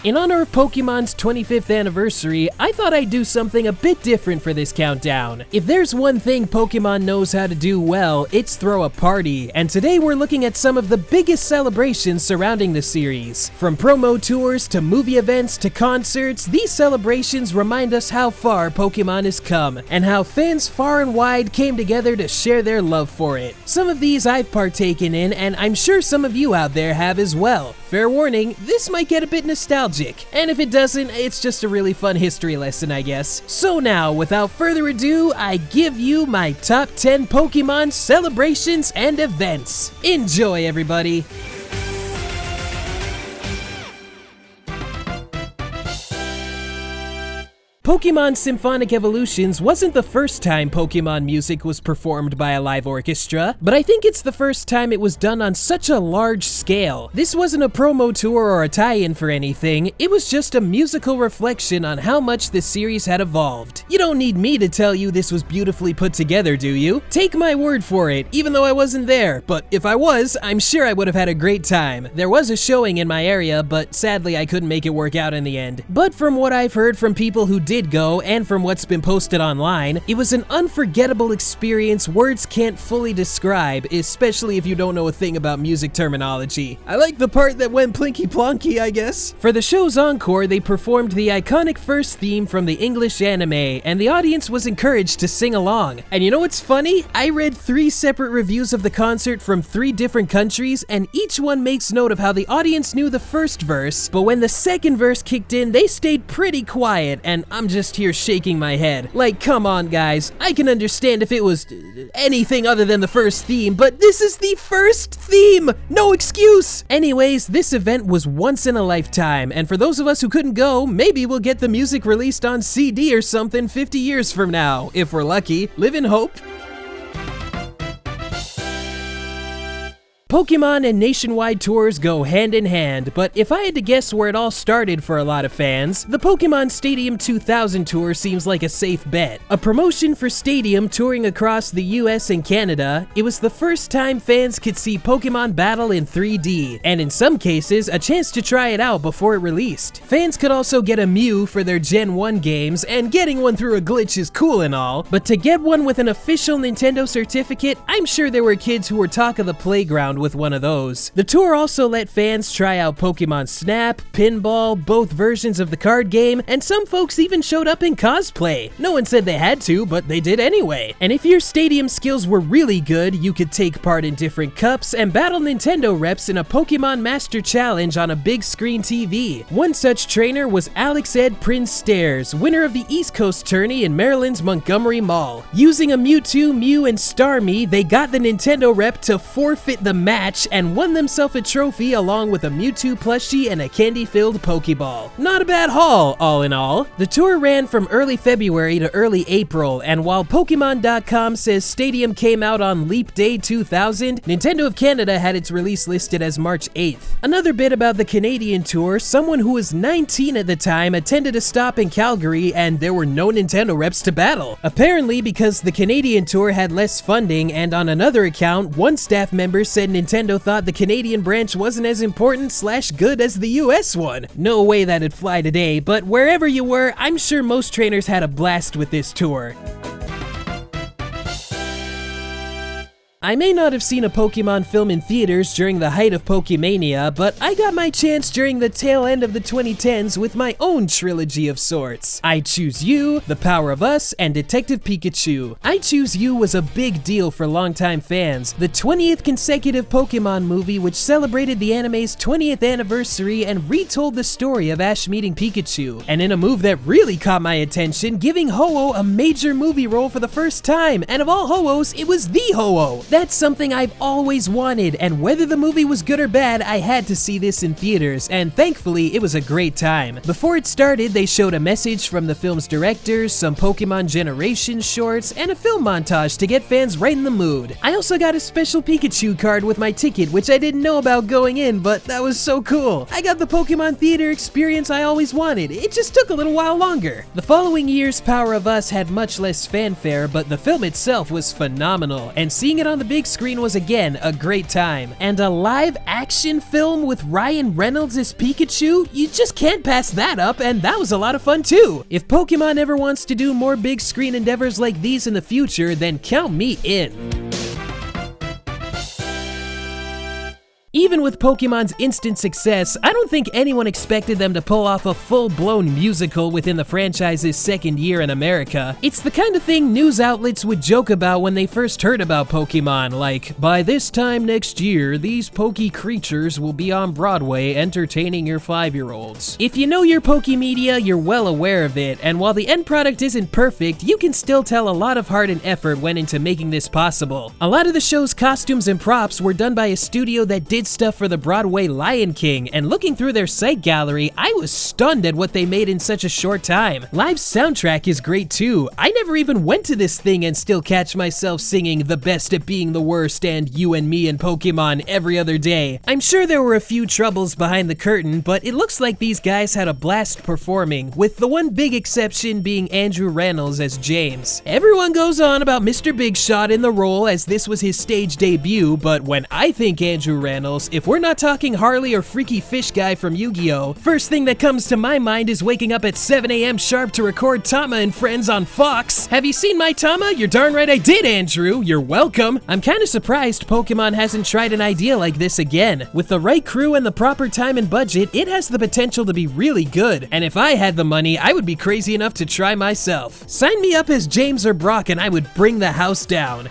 In honor of Pokemon's 25th anniversary, I thought I'd do something a bit different for this countdown. If there's one thing Pokemon knows how to do well, it's throw a party, and today we're looking at some of the biggest celebrations surrounding the series. From promo tours to movie events to concerts, these celebrations remind us how far Pokemon has come, and how fans far and wide came together to share their love for it. Some of these I've partaken in, and I'm sure some of you out there have as well. Fair warning, this might get a bit nostalgic, and if it doesn't, it's just a really fun history lesson, I guess. So now, without further ado, I give you my top 10 Pokemon celebrations and events. Enjoy, everybody! Pokemon Symphonic Evolutions wasn't the first time Pokemon music was performed by a live orchestra, but I think it's the first time it was done on such a large scale. This wasn't a promo tour or a tie-in for anything, it was just a musical reflection on how much the series had evolved. You don't need me to tell you this was beautifully put together, do you? Take my word for it, even though I wasn't there, but if I was, I'm sure I would have had a great time. There was a showing in my area, but sadly I couldn't make it work out in the end. But from what I've heard from people who did go, and from what's been posted online, it was an unforgettable experience words can't fully describe, especially if you don't know a thing about music terminology. I like the part that went plinky plonky, I guess. For the show's encore, they performed the iconic first theme from the English anime, and the audience was encouraged to sing along. And you know what's funny? I read 3 separate reviews of the concert from 3 different countries, and each one makes note of how the audience knew the first verse, but when the second verse kicked in, they stayed pretty quiet, and I'm just here shaking my head. Like, come on guys, I can understand if it was anything other than the first theme, but this is the first theme! No excuse! Anyways, this event was once in a lifetime, and for those of us who couldn't go, maybe we'll get the music released on CD or something 50 years from now, if we're lucky. Live in hope. Pokemon and nationwide tours go hand in hand, but if I had to guess where it all started for a lot of fans, the Pokemon Stadium 2000 tour seems like a safe bet. A promotion for Stadium touring across the US and Canada, it was the first time fans could see Pokemon battle in 3D, and in some cases, a chance to try it out before it released. Fans could also get a Mew for their Gen 1 games, and getting one through a glitch is cool and all, but to get one with an official Nintendo certificate, I'm sure there were kids who were talk of the playground with one of those. The tour also let fans try out Pokemon Snap, Pinball, both versions of the card game, and some folks even showed up in cosplay. No one said they had to, but they did anyway. And if your stadium skills were really good, you could take part in different cups and battle Nintendo reps in a Pokemon Master Challenge on a big screen TV. One such trainer was Alex Ed Prince Stairs, winner of the East Coast tourney in Maryland's Montgomery Mall. Using a Mewtwo, Mew, and Starmie, they got the Nintendo rep to forfeit the match and won themselves a trophy along with a Mewtwo plushie and a candy-filled Pokeball. Not a bad haul, all in all. The tour ran from early February to early April, and while Pokemon.com says Stadium came out on Leap Day 2000, Nintendo of Canada had its release listed as March 8th. Another bit about the Canadian tour, someone who was 19 at the time attended a stop in Calgary and there were no Nintendo reps to battle. Apparently because the Canadian tour had less funding, and on another account, one staff member said Nintendo thought the Canadian branch wasn't as important/good as the US one. No way that'd fly today, but wherever you were, I'm sure most trainers had a blast with this tour. I may not have seen a Pokemon film in theaters during the height of Pokemania, but I got my chance during the tail end of the 2010s with my own trilogy of sorts. I Choose You, The Power of Us, and Detective Pikachu. I Choose You was a big deal for longtime fans, the 20th consecutive Pokemon movie which celebrated the anime's 20th anniversary and retold the story of Ash meeting Pikachu, and in a move that really caught my attention, giving Ho-Oh a major movie role for the first time, and of all Ho-Ohs, it was the Ho-Oh. That's something I've always wanted, and whether the movie was good or bad, I had to see this in theaters, and thankfully it was a great time. Before it started, they showed a message from the film's directors, some Pokemon Generations shorts, and a film montage to get fans right in the mood. I also got a special Pikachu card with my ticket, which I didn't know about going in, but that was so cool. I got the Pokemon theater experience I always wanted. It just took a little while longer. The following year's Power of Us had much less fanfare, but the film itself was phenomenal, and seeing it on the the big screen was again a great time. And a live action film with Ryan Reynolds as Pikachu? You just can't pass that up, and that was a lot of fun too. If Pokemon ever wants to do more big screen endeavors like these in the future, then count me in. Even with Pokemon's instant success, I don't think anyone expected them to pull off a full-blown musical within the franchise's second year in America. It's the kind of thing news outlets would joke about when they first heard about Pokemon, like, by this time next year, these Poke creatures will be on Broadway entertaining your 5-year-olds. If you know your Pokemedia, you're well aware of it, and while the end product isn't perfect, you can still tell a lot of heart and effort went into making this possible. A lot of the show's costumes and props were done by a studio that did stuff for the Broadway Lion King, and looking through their site gallery, I was stunned at what they made in such a short time. Live soundtrack is great too. I never even went to this thing and still catch myself singing "The Best at Being the Worst" and "You and Me" and Pokemon every other day. I'm sure there were a few troubles behind the curtain, but it looks like these guys had a blast performing, with the one big exception being Andrew Rannells as James. Everyone goes on about Mr. Big Shot in the role as this was his stage debut, but when I think Andrew Rannells, if we're not talking Harley or Freaky Fish Guy from Yu-Gi-Oh!, first thing that comes to my mind is waking up at 7 a.m. sharp to record Tama and Friends on Fox. Have you seen my Tama? You're darn right I did, Andrew. You're welcome. I'm kinda surprised Pokemon hasn't tried an idea like this again. With the right crew and the proper time and budget, it has the potential to be really good. And if I had the money, I would be crazy enough to try myself. Sign me up as James or Brock and I would bring the house down.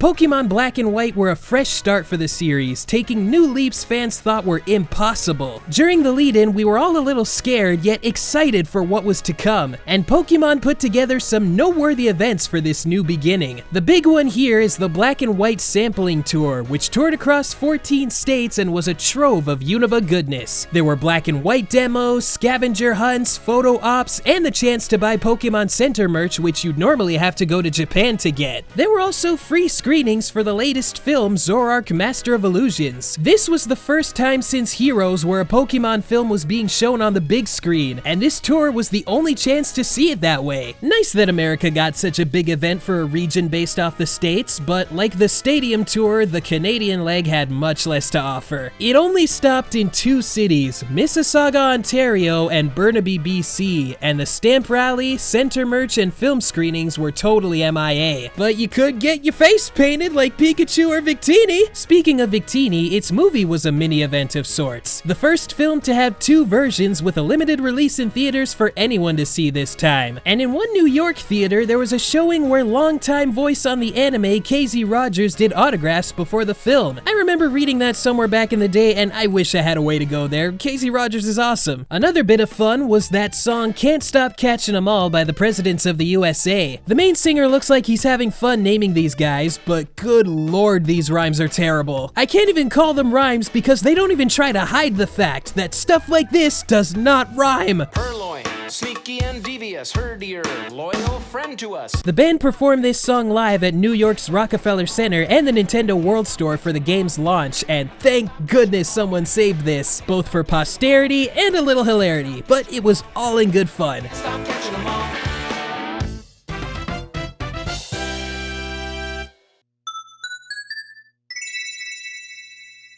Pokemon Black and White were a fresh start for the series, taking new leaps fans thought were impossible. During the lead-in, we were all a little scared, yet excited for what was to come, and Pokemon put together some noteworthy events for this new beginning. The big one here is the Black and White Sampling Tour, which toured across 14 states and was a trove of Unova goodness. There were Black and White demos, scavenger hunts, photo ops, and the chance to buy Pokemon Center merch, which you'd normally have to go to Japan to get. There were also free screenings for the latest film, Zoroark Master of Illusions. This was the first time since Heroes where a Pokemon film was being shown on the big screen, and this tour was the only chance to see it that way. Nice that America got such a big event for a region based off the States, but like the stadium tour, the Canadian leg had much less to offer. It only stopped in 2 cities, Mississauga, Ontario, and Burnaby, BC, and the stamp rally, center merch, and film screenings were totally MIA. But you could get your face painted like Pikachu or Victini. Speaking of Victini, its movie was a mini event of sorts. The first film to have 2 versions with a limited release in theaters for anyone to see this time. And in one New York theater, there was a showing where longtime voice on the anime Casey Rogers did autographs before the film. I remember reading that somewhere back in the day, and I wish I had a way to go there. Casey Rogers is awesome. Another bit of fun was that song Can't Stop Catching 'Em All by the Presidents of the USA. The main singer looks like he's having fun naming these guys, but good lord, these rhymes are terrible. I can't even call them rhymes because they don't even try to hide the fact that stuff like this does not rhyme. Purloin, sneaky and devious, her dear, loyal friend to us. The band performed this song live at New York's Rockefeller Center and the Nintendo World Store for the game's launch, and thank goodness someone saved this, both for posterity and a little hilarity, but it was all in good fun. Stop catching them all.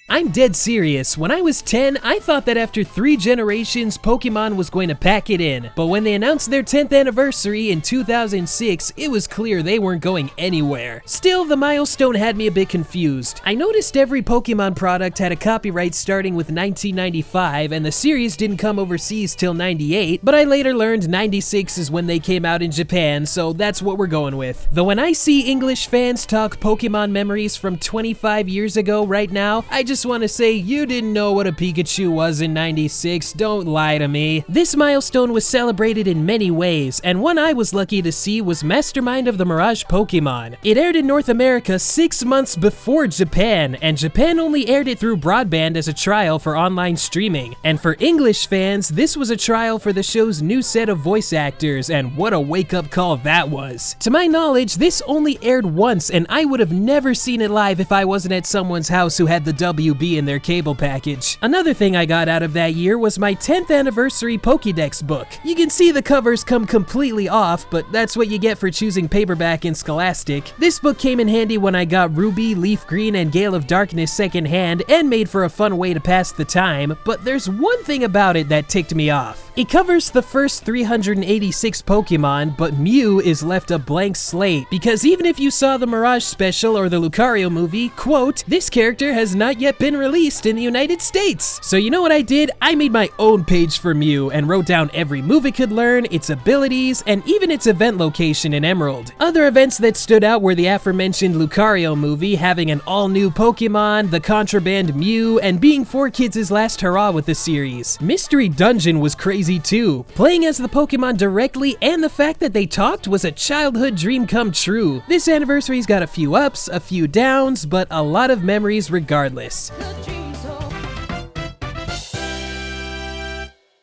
I'm dead serious. When I was 10, I thought that after 3 generations, Pokemon was going to pack it in. But when they announced their 10th anniversary in 2006, it was clear they weren't going anywhere. Still, the milestone had me a bit confused. I noticed every Pokemon product had a copyright starting with 1995, and the series didn't come overseas till 98, but I later learned 96 is when they came out in Japan, so that's what we're going with. Though when I see English fans talk Pokemon memories from 25 years ago right now, I just want to say you didn't know what a Pikachu was in 96, don't lie to me. This milestone was celebrated in many ways, and one I was lucky to see was Mastermind of the Mirage Pokemon. It aired in North America 6 months before Japan, and Japan only aired it through broadband as a trial for online streaming. And for English fans, this was a trial for the show's new set of voice actors, and what a wake-up call that was. To my knowledge, this only aired once, and I would have never seen it live if I wasn't at someone's house who had the W WB in their cable package. Another thing I got out of that year was my 10th anniversary Pokédex book. You can see the covers come completely off, but that's what you get for choosing paperback in Scholastic. This book came in handy when I got Ruby, Leaf Green, and Gale of Darkness secondhand and made for a fun way to pass the time, but there's one thing about it that ticked me off. It covers the first 386 Pokemon, but Mew is left a blank slate, because even if you saw the Mirage special or the Lucario movie, quote, this character has not yet been released in the United States. So you know what I did? I made my own page for Mew and wrote down every move it could learn, its abilities, and even its event location in Emerald. Other events that stood out were the aforementioned Lucario movie, having an all-new Pokemon, the contraband Mew, and being 4Kids' last hurrah with the series. Mystery Dungeon was crazy too. Playing as the Pokemon directly and the fact that they talked was a childhood dream come true. This anniversary's got a few ups, a few downs, but a lot of memories regardless.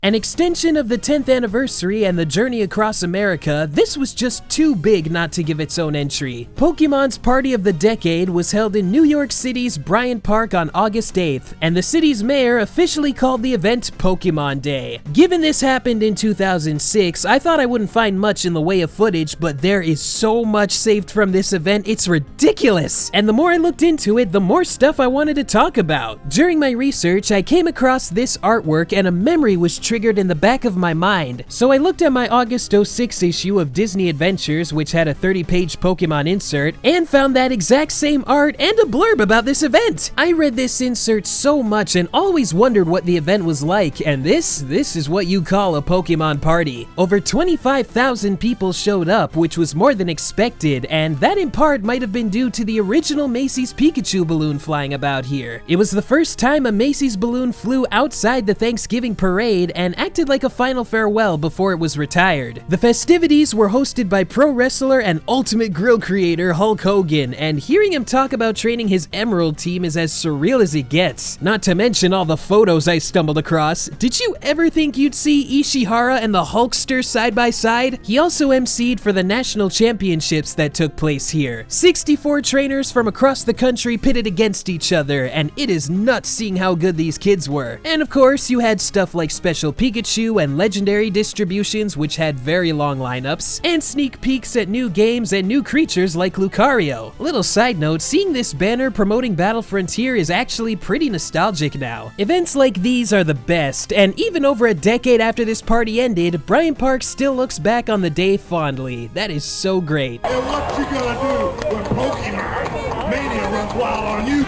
An extension of the 10th anniversary and the journey across America, this was just too big not to give its own entry. Pokemon's Party of the Decade was held in New York City's Bryant Park on August 8th, and the city's mayor officially called the event Pokemon Day. Given this happened in 2006, I thought I wouldn't find much in the way of footage, but there is so much saved from this event, it's ridiculous! And the more I looked into it, the more stuff I wanted to talk about. During my research, I came across this artwork and a memory was triggered in the back of my mind. So I looked at my August 06 issue of Disney Adventures, which had a 30-page Pokemon insert, and found that exact same art and a blurb about this event. I read this insert so much and always wondered what the event was like, and this is what you call a Pokemon party. Over 25,000 people showed up, which was more than expected, and that in part might have been due to the original Macy's Pikachu balloon flying about here. It was the first time a Macy's balloon flew outside the Thanksgiving parade and acted like a final farewell before it was retired. The festivities were hosted by pro wrestler and Ultimate Grill creator Hulk Hogan, and hearing him talk about training his Emerald team is as surreal as it gets. Not to mention all the photos I stumbled across. Did you ever think you'd see Ishihara and the Hulkster side by side? He also emceed for the national championships that took place here. 64 trainers from across the country pitted against each other, and it is nuts seeing how good these kids were. And of course, you had stuff like special Pikachu and legendary distributions, which had very long lineups, and sneak peeks at new games and new creatures like Lucario. Little side note, seeing this banner promoting Battle Frontier is actually pretty nostalgic now. Events like these are the best, and even over a decade after this party ended, Bryant Park still looks back on the day fondly. That is so great. And what you gonna do when Pokemon Mania runs wild on you?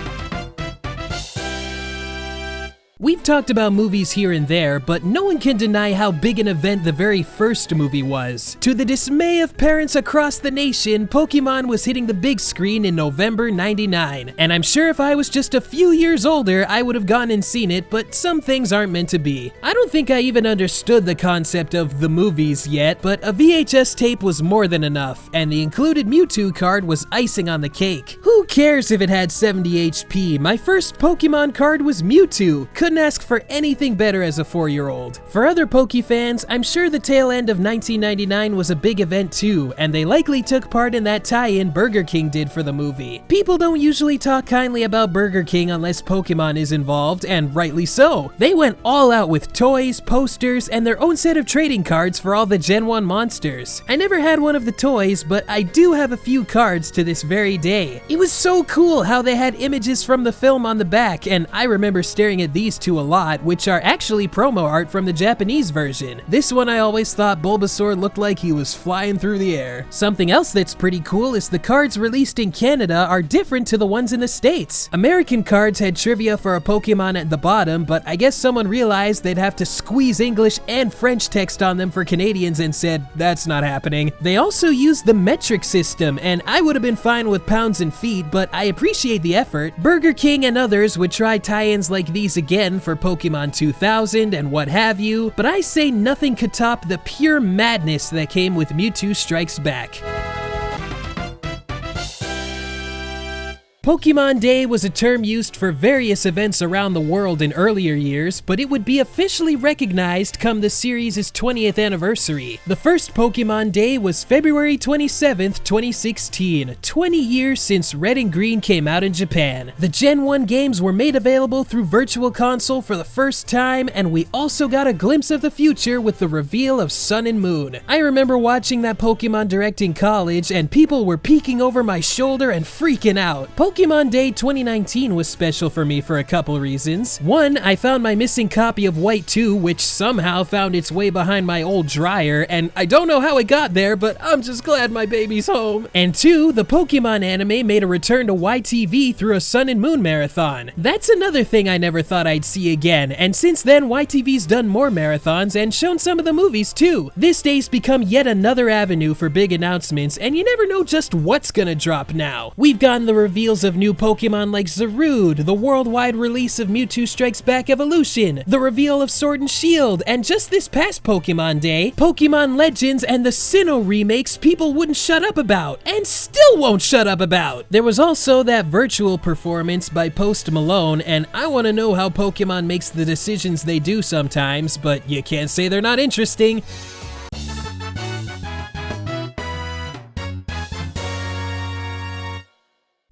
We've talked about movies here and there, but no one can deny how big an event the very first movie was. To the dismay of parents across the nation, Pokemon was hitting the big screen in November '99. And I'm sure if I was just a few years older, I would have gone and seen it, but some things aren't meant to be. I don't think I even understood the concept of the movies yet, but a VHS tape was more than enough, and the included Mewtwo card was icing on the cake. Who cares if it had 70 HP? My first Pokemon card was Mewtwo. Couldn't ask for anything better as a 4-year-old. For other Poke fans, I'm sure the tail end of 1999 was a big event too, and they likely took part in that tie-in Burger King did for the movie. People don't usually talk kindly about Burger King unless Pokemon is involved, and rightly so. They went all out with toys, posters, and their own set of trading cards for all the Gen 1 monsters. I never had one of the toys, but I do have a few cards to this very day. It was so cool how they had images from the film on the back, and I remember staring at these two a lot, which are actually promo art from the Japanese version. This one I always thought Bulbasaur looked like he was flying through the air. Something else that's pretty cool is the cards released in Canada are different to the ones in the States. American cards had trivia for a Pokemon at the bottom, but I guess someone realized they'd have to squeeze English and French text on them for Canadians and said, that's not happening. They also used the metric system, and I would have been fine with pounds and feet, but I appreciate the effort. Burger King and others would try tie-ins like these again for Pokemon 2000 and what have you, but I say nothing could top the pure madness that came with Mewtwo Strikes Back. Pokemon Day was a term used for various events around the world in earlier years, but it would be officially recognized come the series' 20th anniversary. The first Pokemon Day was February 27th, 2016, 20 years since Red and Green came out in Japan. The Gen 1 games were made available through Virtual Console for the first time, and we also got a glimpse of the future with the reveal of Sun and Moon. I remember watching that Pokemon Direct in college, and people were peeking over my shoulder and freaking out. Pokemon Day 2019 was special for me for a couple reasons. One, I found my missing copy of White 2, which somehow found its way behind my old dryer, and I don't know how it got there, but I'm just glad my baby's home. And two, the Pokemon anime made a return to YTV through a Sun and Moon marathon. That's another thing I never thought I'd see again, and since then YTV's done more marathons and shown some of the movies too. This day's become yet another avenue for big announcements, and you never know just what's gonna drop now. We've gotten the reveals of new Pokemon like Zarude, the worldwide release of Mewtwo Strikes Back Evolution, the reveal of Sword and Shield, and just this past Pokemon Day, Pokemon Legends and the Sinnoh remakes people wouldn't shut up about, and still won't shut up about. There was also that virtual performance by Post Malone, and I want to know how Pokemon makes the decisions they do sometimes, but you can't say they're not interesting.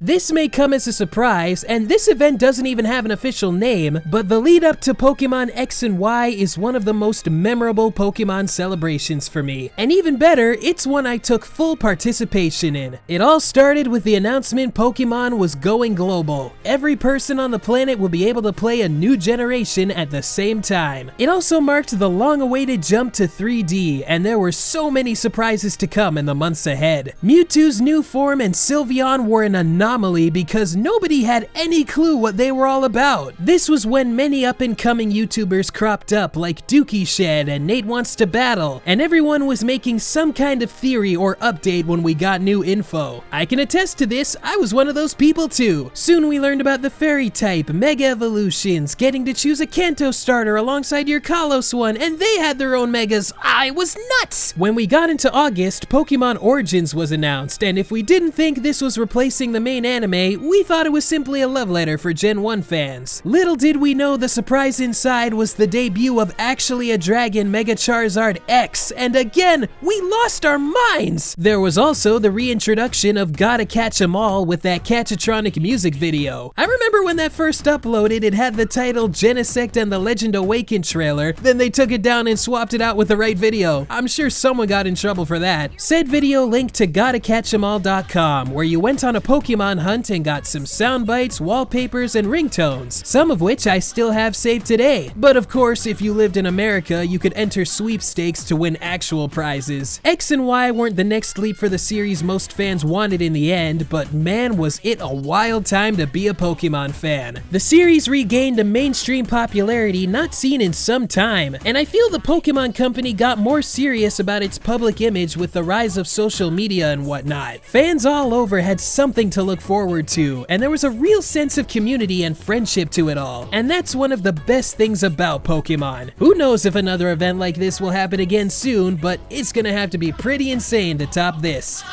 This may come as a surprise, and this event doesn't even have an official name, but the lead up to Pokemon X and Y is one of the most memorable Pokemon celebrations for me. And even better, it's one I took full participation in. It all started with the announcement Pokemon was going global. Every person on the planet will be able to play a new generation at the same time. It also marked the long-awaited jump to 3D, and there were so many surprises to come in the months ahead. Mewtwo's new form and Sylveon were an anomaly because nobody had any clue what they were all about. This was when many up-and-coming YouTubers cropped up like Dookie Shed and Nate Wants to Battle, and everyone was making some kind of theory or update when we got new info. I can attest to this, I was one of those people too. Soon we learned about the Fairy type, Mega Evolutions, getting to choose a Kanto starter alongside your Kalos one, and they had their own Megas. I was nuts! When we got into August, Pokemon Origins was announced, and if we didn't think this was replacing the main anime, we thought it was simply a love letter for Gen 1 fans. Little did we know the surprise inside was the debut of actually a dragon Mega Charizard X, and again, we lost our minds! There was also the reintroduction of Gotta Catch 'Em All with that Catchatronic music video. I remember when that first uploaded, it had the title Genesect and the Legend Awakened trailer, then they took it down and swapped it out with the right video. I'm sure someone got in trouble for that. Said video linked to GottaCatchEmAll.com, where you went on a Pokemon hunt and got some sound bites, wallpapers, and ringtones, some of which I still have saved today. But of course, if you lived in America, you could enter sweepstakes to win actual prizes. X and Y weren't the next leap for the series most fans wanted in the end, but man was it a wild time to be a Pokemon fan. The series regained a mainstream popularity not seen in some time, and I feel the Pokemon Company got more serious about its public image with the rise of social media and whatnot. Fans all over had something to look forward to, and there was a real sense of community and friendship to it all, and that's one of the best things about Pokemon. Who knows if another event like this will happen again soon, but it's gonna have to be pretty insane to top this.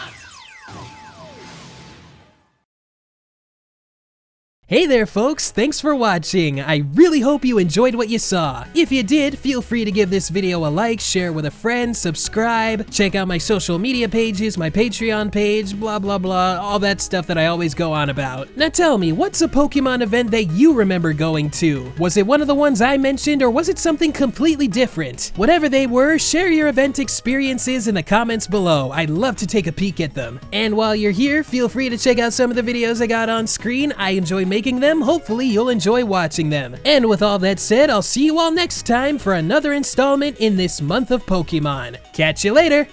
Hey there folks, thanks for watching. I really hope you enjoyed what you saw. If you did, feel free to give this video a like, share with a friend, subscribe, check out my social media pages, my Patreon page, blah blah blah, all that stuff that I always go on about. Now tell me, what's a Pokemon event that you remember going to? Was it one of the ones I mentioned, or was it something completely different? Whatever they were, share your event experiences in the comments below. I'd love to take a peek at them. And while you're here, feel free to check out some of the videos I got on screen. I enjoy making them. Hopefully you'll enjoy watching them. And with all that said, I'll see you all next time for another installment in this month of Pokemon. Catch you later!